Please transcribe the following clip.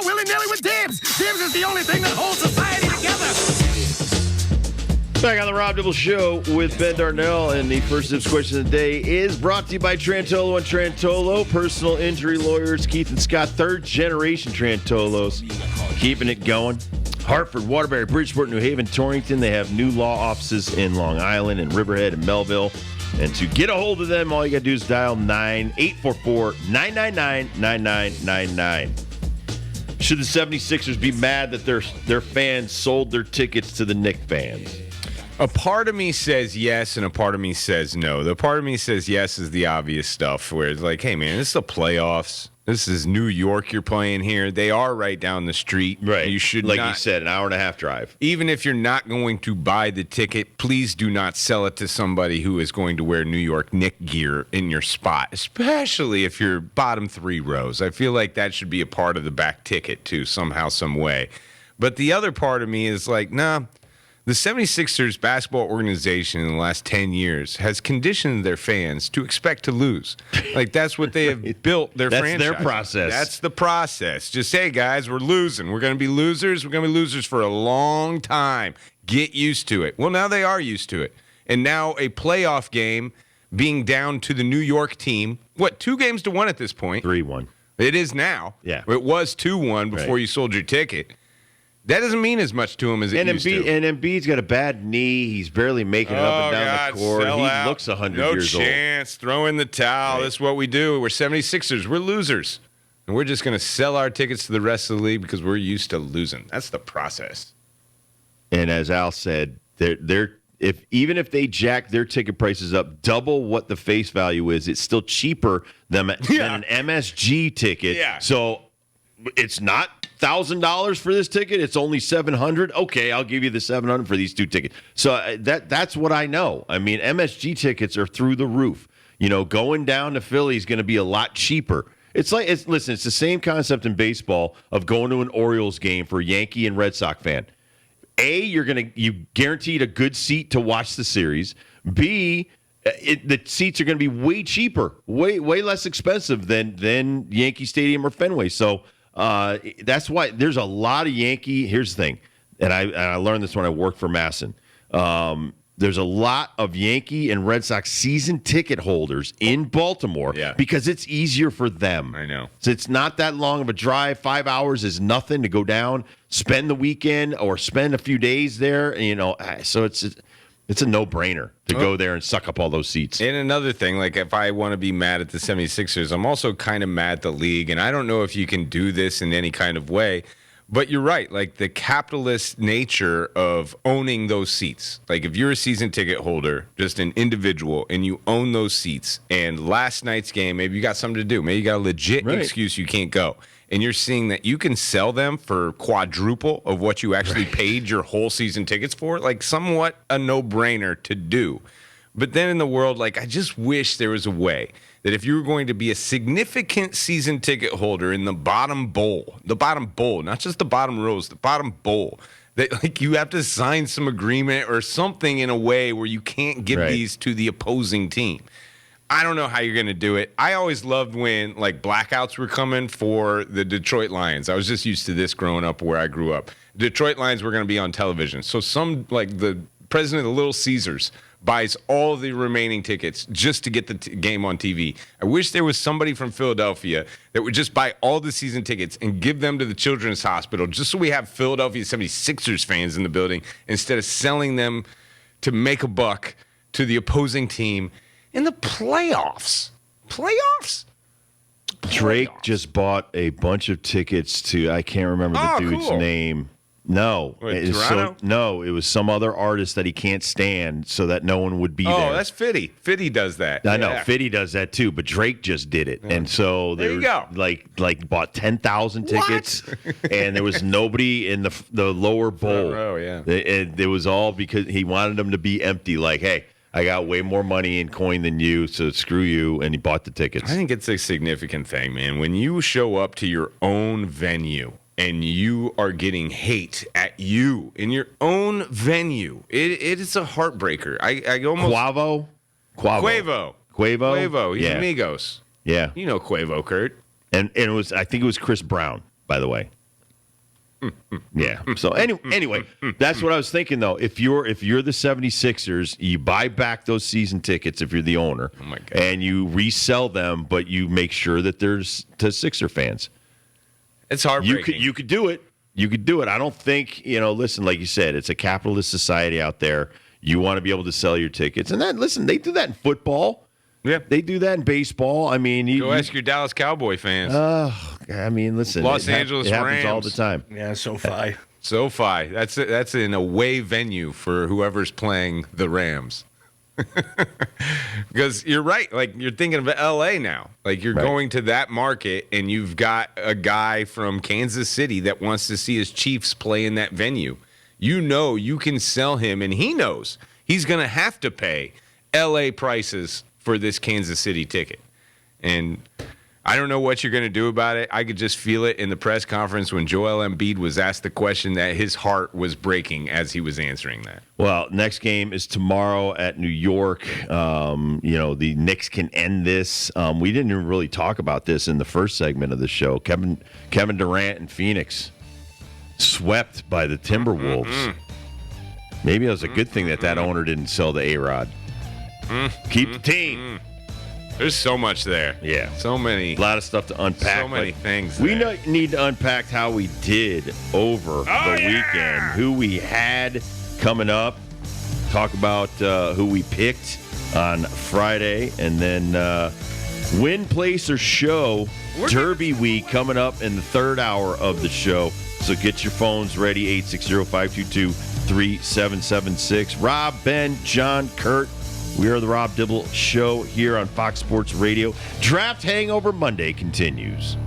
willy-nilly with Dibbs. Dibbs is the only thing that holds society together. Back on the Rob Dibble Show with Ben Darnell, and the first Dibbs question of the day is brought to you by Trantolo and Trantolo, personal injury lawyers. Keith and Scott, third-generation Trantolos, keeping it going. Hartford, Waterbury, Bridgeport, New Haven, Torrington. They have new law offices in Long Island and Riverhead and Melville. And to get a hold of them, all you got to do is dial 844-999-9999. Should the 76ers be mad that their fans sold their tickets to the Knicks fans? A part of me says yes, and a part of me says no. The part of me says yes is the obvious stuff, where it's like, hey, man, this is the playoffs. This is New York you're playing here. They are right down the street. Right. You should like not, you said, an hour and a half drive. Even if you're not going to buy the ticket, please do not sell it to somebody who is going to wear New York Knicks gear in your spot, especially if you're bottom three rows. I feel like that should be a part of the back ticket, too, somehow, some way. But the other part of me is like, nah. The 76ers basketball organization in the last 10 years has conditioned their fans to expect to lose. Like, that's what they have built their franchise. That's their process. That's the process. Just, hey, guys, we're losing. We're going to be losers. We're going to be losers for a long time. Get used to it. Well, now they are used to it. And now a playoff game being down to the New York team. What, 2-1 at this point? 3-1. It is now. Yeah. It was 2-1 before you sold your ticket. That doesn't mean as much to him as it used to. And Embiid's got a bad knee. He's barely making it up and down the court. He looks 100 years old. No chance. Throw in the towel. Right. That's what we do. We're 76ers. We're losers. And we're just going to sell our tickets to the rest of the league because we're used to losing. That's the process. And as Al said, even if they jack their ticket prices up double what the face value is, it's still cheaper than an MSG ticket. Yeah. So it's not $1,000 for this ticket. It's only $700. Okay, I'll give you the $700 for these two tickets. So that's what I know. I mean, MSG tickets are through the roof. You know, going down to Philly is going to be a lot cheaper. Listen, it's the same concept in baseball of going to an Orioles game for a Yankee and Red Sox fan. A, you guaranteed a good seat to watch the series. B, the seats are going to be way cheaper, way less expensive than Yankee Stadium or Fenway. So that's why there's a lot of Yankee. Here's the thing, and I learned this when I worked for Masson. There's a lot of Yankee and Red Sox season ticket holders in Baltimore because it's easier for them. I know. So it's not that long of a drive. 5 hours is nothing to go down, spend the weekend, or spend a few days there. You know, so it's a no-brainer to go there and suck up all those seats. And another thing, like if I want to be mad at the 76ers, I'm also kind of mad at the league. And I don't know if you can do this in any kind of way. But you're right, like the capitalist nature of owning those seats. Like if you're a season ticket holder, just an individual, and you own those seats, and last night's game, maybe you got something to do. Maybe you got a legit excuse you can't go. And you're seeing that you can sell them for quadruple of what you actually paid your whole season tickets for. Like somewhat a no-brainer to do. But then in the world, like I just wish there was a way that if you were going to be a significant season ticket holder in the bottom bowl, not just the bottom rows, the bottom bowl, that like you have to sign some agreement or something in a way where you can't give these to the opposing team. I don't know how you're going to do it. I always loved when like blackouts were coming for the Detroit Lions. I was just used to this growing up where I grew up. Detroit Lions were going to be on television. So like the president of the Little Caesars buys all the remaining tickets just to get the game on TV. I wish there was somebody from Philadelphia that would just buy all the season tickets and give them to the Children's Hospital just so we have Philadelphia 76ers fans in the building instead of selling them to make a buck to the opposing team in the playoffs. Drake just bought a bunch of tickets to, I can't remember the dude's name. No. Wait, Toronto? It was some other artist that he can't stand so that no one would be there. Oh, that's Fitty. Fitty does that. I know. Fitty does that too, but Drake just did it. And so there you go. Like bought 10,000 tickets and there was nobody in the lower bowl. Oh, yeah. It was all because he wanted them to be empty. Like, hey, I got way more money in coin than you, so screw you. And he bought the tickets. I think it's a significant thing, man. When you show up to your own venue and you are getting hate at you in your own venue, it is a heartbreaker. I almost Quavo. He's Amigos. Yeah, you know Quavo, Kurt. And I think it was Chris Brown, by the way. Yeah. So anyway, that's what I was thinking though. If you're the 76ers, you buy back those season tickets if you're the owner, Oh my God. and you resell them, but you make sure that there's to Sixer fans. It's heartbreaking. You could do it. You could do it. I don't think, listen, like you said, it's a capitalist society out there. You want to be able to sell your tickets. And then listen, they do that in football. Yeah. They do that in baseball. I mean, Go ask your Dallas Cowboy fans. I mean, listen, Los Angeles it happens Rams all the time. Yeah, SoFi. SoFi. That's an away venue for whoever's playing the Rams. Because you're right. Like, you're thinking of L.A. now. Like, you're Right. going to that market, and you've got a guy from Kansas City that wants to see his Chiefs play in that venue. You can sell him, and he knows he's going to have to pay L.A. prices for this Kansas City ticket. And I don't know what you're going to do about it. I could just feel it in the press conference when Joel Embiid was asked the question that his heart was breaking as he was answering that. Well, next game is tomorrow at New York. The Knicks can end this. We didn't even really talk about this in the first segment of the show. Kevin Durant and Phoenix swept by the Timberwolves. Mm-hmm. Maybe it was a good thing that owner didn't sell the A-Rod. Keep the team. There's so much there. Yeah. So many. A lot of stuff to unpack. So many things We there. need to unpack how we did over the weekend, who we had coming up, talk about who we picked on Friday, and then win, place, or show Derby week coming up in the third hour of the show. So get your phones ready, 860-522-3776. Rob, Ben, John, Kurt. We are the Rob Dibble Show here on Fox Sports Radio. Draft Hangover Monday continues.